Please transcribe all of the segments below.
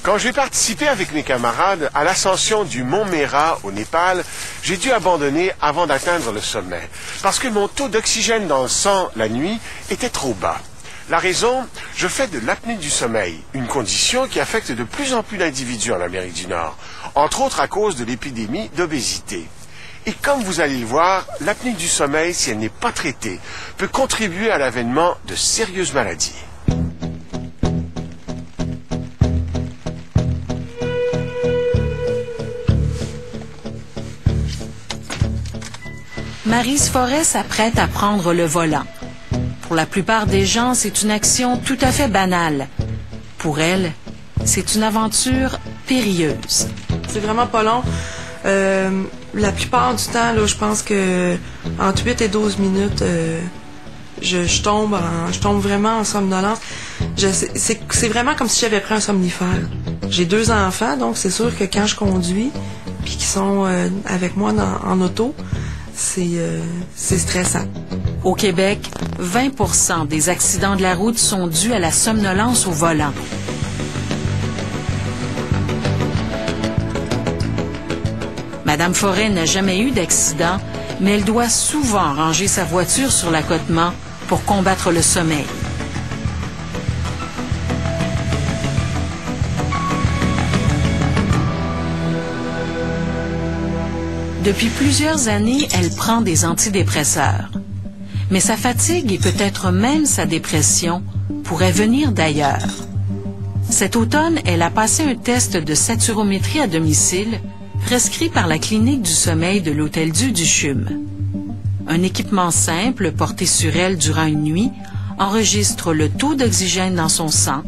Quand j'ai participé avec mes camarades à l'ascension du mont Mera au Népal, j'ai dû abandonner avant d'atteindre le sommet, parce que mon taux d'oxygène dans le sang la nuit était trop bas. La raison, je fais de l'apnée du sommeil, une condition qui affecte de plus en plus d'individus en Amérique du Nord, entre autres à cause de l'épidémie d'obésité. Et comme vous allez le voir, l'apnée du sommeil, si elle n'est pas traitée, peut contribuer à l'avènement de sérieuses maladies. Maryse Forret s'apprête à prendre le volant. Pour la plupart des gens, c'est une action tout à fait banale. Pour elle, c'est une aventure périlleuse. C'est vraiment pas long. La plupart du temps, là, je pense que entre 8 et 12 minutes, je tombe vraiment en somnolence. C'est vraiment comme si j'avais pris un somnifère. J'ai 2 enfants, donc c'est sûr que quand je conduis, puis qu'ils sont avec moi en auto, c'est stressant. Au Québec, 20% des accidents de la route sont dus à la somnolence au volant. Madame Forret n'a jamais eu d'accident, mais elle doit souvent ranger sa voiture sur l'accotement pour combattre le sommeil. Depuis plusieurs années, elle prend des antidépresseurs. Mais sa fatigue et peut-être même sa dépression pourraient venir d'ailleurs. Cet automne, elle a passé un test de saturométrie à domicile prescrit par la clinique du sommeil de l'Hôtel-Dieu du CHUM. Un équipement simple porté sur elle durant une nuit enregistre le taux d'oxygène dans son sang,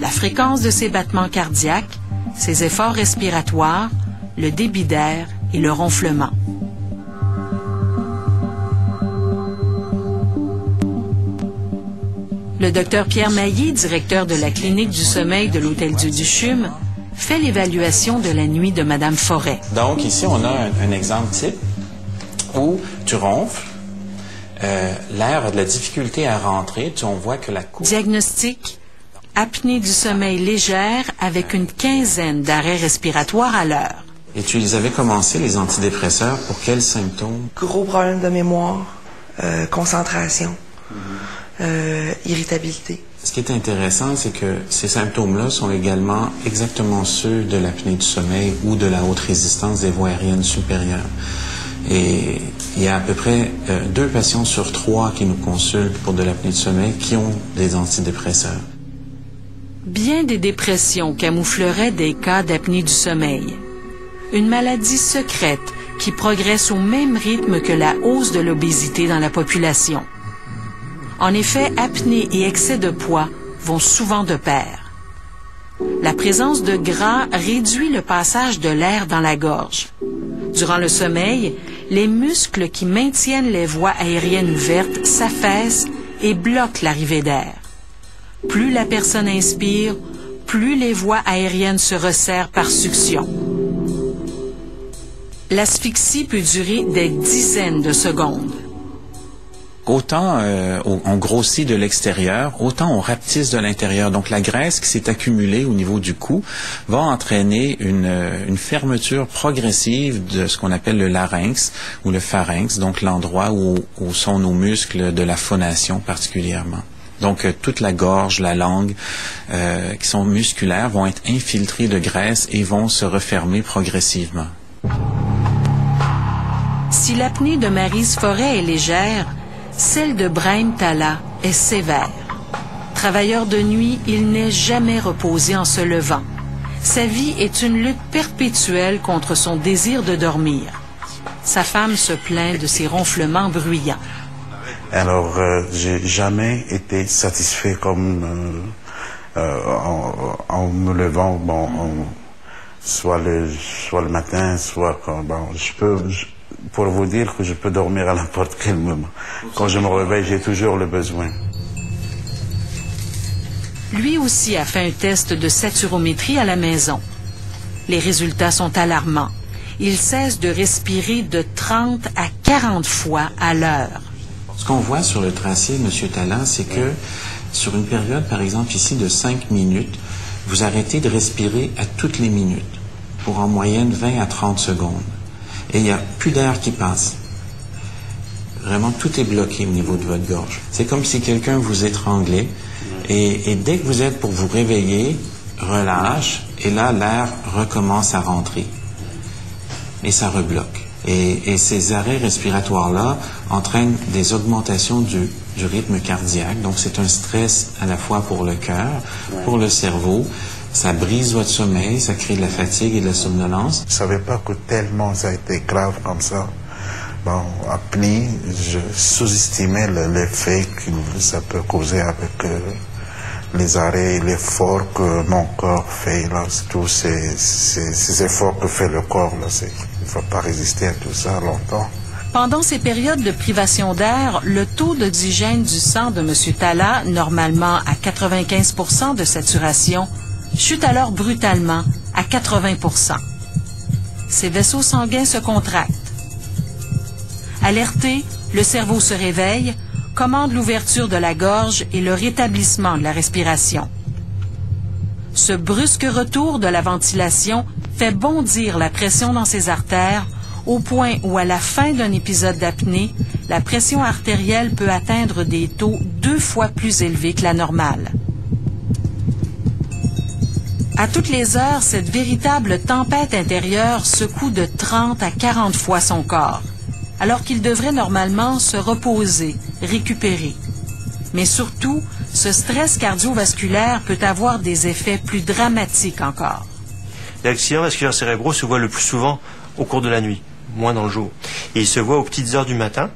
la fréquence de ses battements cardiaques, ses efforts respiratoires, le débit d'air et le ronflement. Le docteur Pierre Maillé, directeur de la clinique du sommeil de l'Hôtel-Dieu du CHUM, fait l'évaluation de la nuit de Madame Forret. Donc ici, on a un exemple type où tu ronfles, l'air a de la difficulté à rentrer, on voit que la coupe... Diagnostic, apnée du sommeil légère avec une quinzaine d'arrêts respiratoires à l'heure. Et tu les avais commencé, les antidépresseurs, pour quels symptômes? Gros problème de mémoire, concentration, irritabilité. Ce qui est intéressant, c'est que ces symptômes-là sont également exactement ceux de l'apnée du sommeil ou de la haute résistance des voies aériennes supérieures. Et il y a à peu près 2 patients sur 3 qui nous consultent pour de l'apnée du sommeil qui ont des antidépresseurs. Bien des dépressions camoufleraient des cas d'apnée du sommeil. Une maladie secrète qui progresse au même rythme que la hausse de l'obésité dans la population. En effet, apnée et excès de poids vont souvent de pair. La présence de gras réduit le passage de l'air dans la gorge. Durant le sommeil, les muscles qui maintiennent les voies aériennes ouvertes s'affaissent et bloquent l'arrivée d'air. Plus la personne inspire, plus les voies aériennes se resserrent par succion. L'asphyxie peut durer des dizaines de secondes. Autant on grossit de l'extérieur, autant on rapetisse de l'intérieur. Donc la graisse qui s'est accumulée au niveau du cou va entraîner une fermeture progressive de ce qu'on appelle le larynx ou le pharynx, donc l'endroit où sont nos muscles de la phonation particulièrement. Donc toute la gorge, la langue, qui sont musculaires, vont être infiltrées de graisse et vont se refermer progressivement. Si l'apnée de Maryse Forret est légère, celle de Brahim Talla est sévère. Travailleur de nuit, il n'est jamais reposé en se levant. Sa vie est une lutte perpétuelle contre son désir de dormir. Sa femme se plaint de ses ronflements bruyants. Alors, j'ai jamais été satisfait comme en me levant, soit le matin, soit quand pour vous dire que je peux dormir à n'importe quel moment. Quand je me réveille, j'ai toujours le besoin. Lui aussi a fait un test de saturométrie à la maison. Les résultats sont alarmants. Il cesse de respirer de 30 à 40 fois à l'heure. Ce qu'on voit sur le tracé, M. Talla, c'est que sur une période, par exemple ici, de 5 minutes, vous arrêtez de respirer à toutes les minutes, pour en moyenne 20 à 30 secondes. Et il n'y a plus d'air qui passe. Vraiment, tout est bloqué au niveau de votre gorge. C'est comme si quelqu'un vous étranglait. Et dès que vous êtes pour vous réveiller, relâche, et là, l'air recommence à rentrer. Et ça rebloque. Et ces arrêts respiratoires-là entraînent des augmentations du rythme cardiaque. Donc, c'est un stress à la fois pour le cœur, pour le cerveau. Ça brise votre sommeil, ça crée de la fatigue et de la somnolence. Je ne savais pas que tellement ça a été grave comme ça. Bon, apnée, je sous-estimais l'effet que ça peut causer avec les arrêts et l'effort que mon corps fait. Là, tous ces efforts que fait le corps, là, il ne faut pas résister à tout ça longtemps. Pendant ces périodes de privation d'air, le taux d'oxygène du sang de M. Talla, normalement à 95% de saturation, chute alors brutalement à 80%. Ses vaisseaux sanguins se contractent. Alerté, le cerveau se réveille, commande l'ouverture de la gorge et le rétablissement de la respiration. Ce brusque retour de la ventilation fait bondir la pression dans ses artères au point où, à la fin d'un épisode d'apnée, la pression artérielle peut atteindre des taux 2 fois plus élevés que la normale. À toutes les heures, cette véritable tempête intérieure secoue de 30 à 40 fois son corps, alors qu'il devrait normalement se reposer, récupérer. Mais surtout, ce stress cardiovasculaire peut avoir des effets plus dramatiques encore. Les accidents vasculaires cérébraux se voient le plus souvent au cours de la nuit, moins dans le jour. Et ils se voient aux petites heures du matin,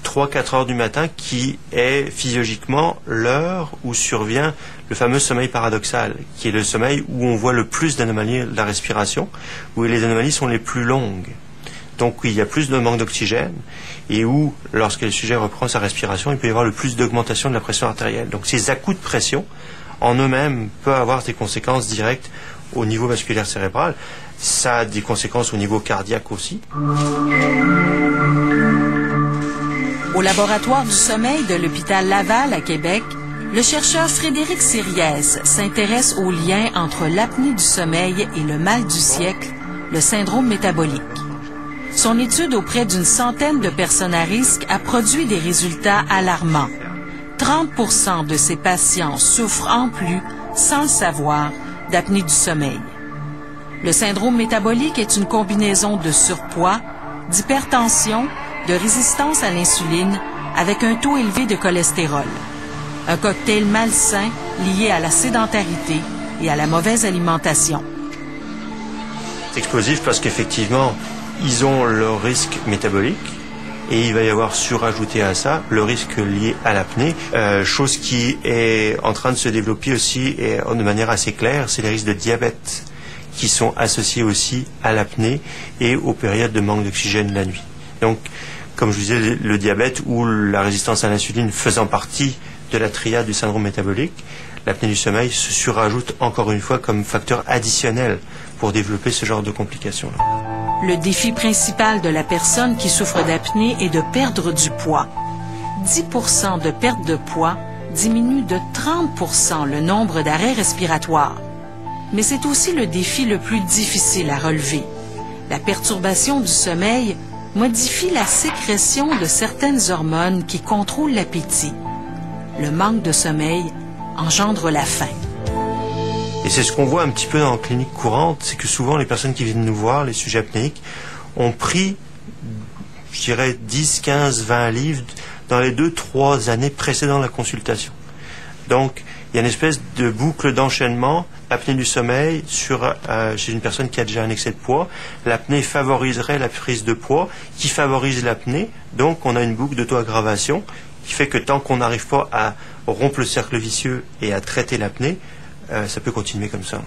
3-4 heures du matin, qui est physiologiquement l'heure où survient le fameux sommeil paradoxal, qui est le sommeil où on voit le plus d'anomalies de la respiration, où les anomalies sont les plus longues. Donc où il y a plus de manque d'oxygène et où, lorsque le sujet reprend sa respiration, il peut y avoir le plus d'augmentation de la pression artérielle. Donc ces à-coups de pression, en eux-mêmes, peuvent avoir des conséquences directes au niveau vasculaire cérébral. Ça a des conséquences au niveau cardiaque aussi. Au laboratoire du sommeil de l'hôpital Laval à Québec, le chercheur Frédéric Siriès s'intéresse au lien entre l'apnée du sommeil et le mal du siècle, le syndrome métabolique. Son étude auprès d'une centaine de personnes à risque a produit des résultats alarmants. 30% de ces patients souffrent en plus, sans le savoir, d'apnée du sommeil. Le syndrome métabolique est une combinaison de surpoids, d'hypertension, de résistance à l'insuline, avec un taux élevé de cholestérol. Un cocktail malsain lié à la sédentarité et à la mauvaise alimentation. C'est explosif parce qu'effectivement, ils ont leur risque métabolique et il va y avoir surajouté à ça le risque lié à l'apnée. Chose qui est en train de se développer aussi et de manière assez claire, c'est les risques de diabète qui sont associés aussi à l'apnée et aux périodes de manque d'oxygène la nuit. Donc, comme je vous disais, le diabète ou la résistance à l'insuline faisant partie de la triade du syndrome métabolique, l'apnée du sommeil se surajoute encore une fois comme facteur additionnel pour développer ce genre de complications-là. Le défi principal de la personne qui souffre d'apnée est de perdre du poids. 10% de perte de poids diminue de 30% le nombre d'arrêts respiratoires. Mais c'est aussi le défi le plus difficile à relever. La perturbation du sommeil modifie la sécrétion de certaines hormones qui contrôlent l'appétit. Le manque de sommeil engendre la faim. Et c'est ce qu'on voit un petit peu dans la clinique courante, c'est que souvent les personnes qui viennent nous voir, les sujets apnéiques, ont pris, je dirais, 10, 15, 20 livres dans les 2-3 années précédant la consultation. Donc, il y a une espèce de boucle d'enchaînement, apnée du sommeil, chez une personne qui a déjà un excès de poids. L'apnée favoriserait la prise de poids, qui favorise l'apnée. Donc, on a une boucle d'auto-aggravation qui fait que tant qu'on n'arrive pas à rompre le cercle vicieux et à traiter l'apnée, ça peut continuer comme ça.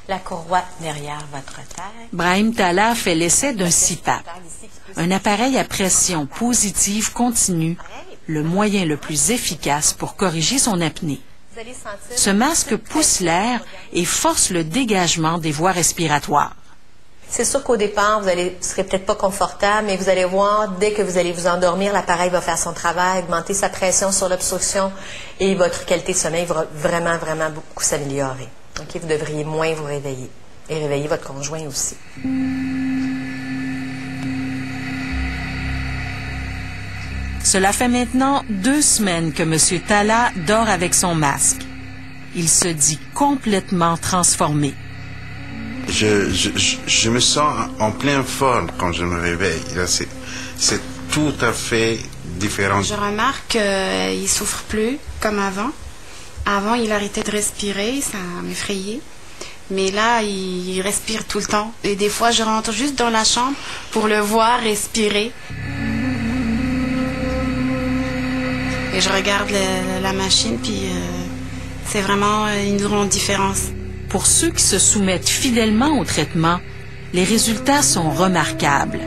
La courroie derrière votre tête. Brahim Talla fait l'essai d'un CPAP, un appareil à pression positive continue, le moyen le plus efficace pour corriger son apnée. Ce masque pousse l'air et force le dégagement des voies respiratoires. C'est sûr qu'au départ, vous serez peut-être pas confortable, mais vous allez voir, dès que vous allez vous endormir, l'appareil va faire son travail, augmenter sa pression sur l'obstruction et votre qualité de sommeil va vraiment, vraiment beaucoup s'améliorer. OK, vous devriez moins vous réveiller. Et réveiller votre conjoint aussi. Cela fait maintenant 2 semaines que M. Talla dort avec son masque. Il se dit complètement transformé. Je me sens en pleine forme quand je me réveille. C'est tout à fait différent. Je remarque qu'il ne souffre plus comme avant. Avant, il arrêtait de respirer, ça m'effrayait. Mais là, il respire tout le temps. Et des fois, je rentre juste dans la chambre pour le voir respirer. Et je regarde la machine, puis c'est vraiment une grande différence. Pour ceux qui se soumettent fidèlement au traitement, les résultats sont remarquables.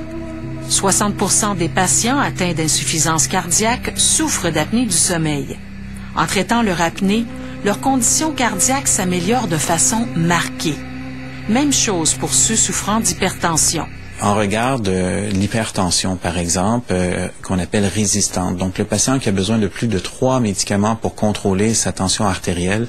60% des patients atteints d'insuffisance cardiaque souffrent d'apnée du sommeil. En traitant leur apnée, leur condition cardiaque s'améliore de façon marquée. Même chose pour ceux souffrant d'hypertension. On regarde l'hypertension, par exemple, qu'on appelle résistante. Donc, le patient qui a besoin de plus de 3 médicaments pour contrôler sa tension artérielle,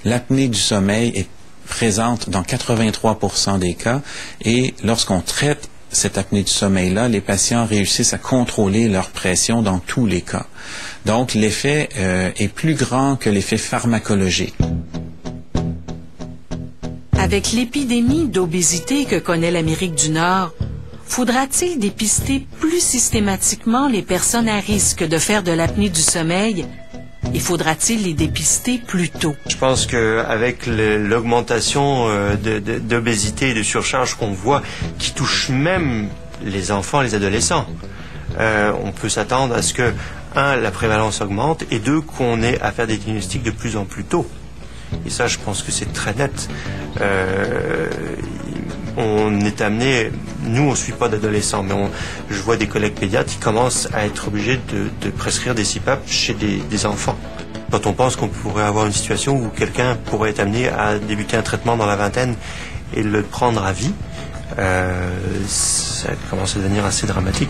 l'apnée du sommeil est présente dans 83% des cas. Et lorsqu'on traite cette apnée du sommeil-là, les patients réussissent à contrôler leur pression dans tous les cas. Donc, l'effet est plus grand que l'effet pharmacologique. Avec l'épidémie d'obésité que connaît l'Amérique du Nord, faudra-t-il dépister plus systématiquement les personnes à risque de faire de l'apnée du sommeil? Et faudra-t-il les dépister plus tôt? Je pense qu'avec l'augmentation d'obésité et de surcharge qu'on voit, qui touche même les enfants, les adolescents, on peut s'attendre à ce que, 1, la prévalence augmente, et 2, qu'on ait à faire des diagnostics de plus en plus tôt. Et ça, je pense que c'est très net. On est amené, nous on ne suit pas d'adolescents, mais je vois des collègues pédiatres qui commencent à être obligés de prescrire des CPAP chez des enfants. Quand on pense qu'on pourrait avoir une situation où quelqu'un pourrait être amené à débuter un traitement dans la vingtaine et le prendre à vie, ça commence à devenir assez dramatique.